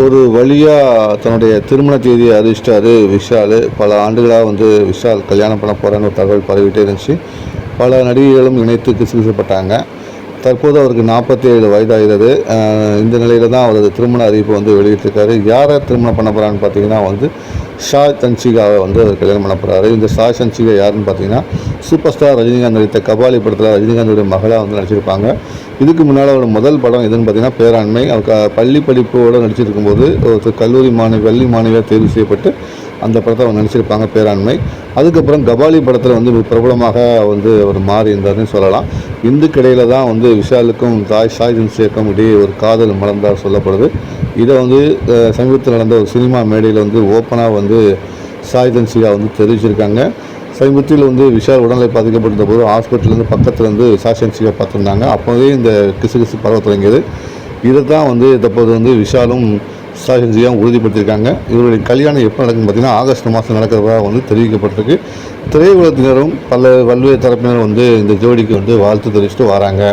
ஒரு வழியாக தன்னுடைய திருமண தேதியை அறிவிச்சிட்டாரு விஷால். பல ஆண்டுகளாக வந்து விஷால் கல்யாணம் பண்ண போகிறான்னு ஒரு தகவல் பரவிட்டே இருந்துச்சு. பல நடிகைகளும் இணைத்து கிசுகிசுப்பட்டாங்க. தற்போது அவருக்கு 47 வயதாகிறது. இந்த நிலையில் தான் அவரது திருமண அறிவிப்பு வந்து வெளியிட்டிருக்காரு. யாரை திருமணம் பண்ண போகிறான்னு பார்த்தீங்கன்னா வந்து ஷாய் சன்சிகாவை வந்து அவர் கல்யாணம் பண்ண போகிறாரு. இந்த ஷாய் சன்சிகா யாருன்னு பார்த்தீங்கன்னா சூப்பர் ஸ்டார் ரஜினிகாந்த் நடித்த கபாலி படத்தில் ரஜினிகாந்தோடைய மகளாக வந்து நடிச்சிருப்பாங்க. இதுக்கு முன்னால் அவரோட முதல் படம் எதுன்னு பார்த்தீங்கன்னா பேராண்மை. அவர் பள்ளி படிப்போடு நடிச்சிருக்கும்போது ஒரு கல்லூரி பள்ளி மாணவியாக தேர்வு செய்யப்பட்டு அந்த படத்தை அவர் நடிச்சிருப்பாங்க பேராண்மை. அதுக்கப்புறம் கபாலி படத்தில் வந்து பிரபலமாக வந்து அவர் மாறி இருந்தார்னு சொல்லலாம். இந்துக்கிடையில் தான் வந்து விஷாலுக்கும் ஷாய் சன்சிகாவுக்கும் இடையே ஒரு காதல் மலர்ந்தார் சொல்லப்படுது. இதை வந்து சமீபத்தில் நடந்த ஒரு சினிமா மேடையில் வந்து ஓப்பனாக வந்து ஷாய் சன்சிகா வந்து தெரிவிச்சிருக்காங்க. சமீபத்தில் வந்து விஷால் உடல்நிலை பாதிக்கப்பட்டிருந்த போது ஹாஸ்பிட்டலேருந்து பக்கத்தில் வந்து ஷாய் சன்சிகா பார்த்துருந்தாங்க. அப்போதே இந்த கிசு பரவ தொடங்கியது. இதை தான் வந்து தற்போது வந்து விஷாலும் ஷாய் சன்சிகாவும் உறுதிப்படுத்தியிருக்காங்க. இவருடைய கல்யாணம் எப்போ நடக்குன்னு பார்த்தீங்கன்னா ஆகஸ்ட் மாதம் நடக்கிறதா வந்து தெரிவிக்கப்பட்டிருக்கு. திரையுலகத்தினரும் பல்வேறு தரப்பினரும் வந்து இந்த ஜோடிக்கு வந்து வாழ்த்து தெரிவிச்சுட்டு வராங்க.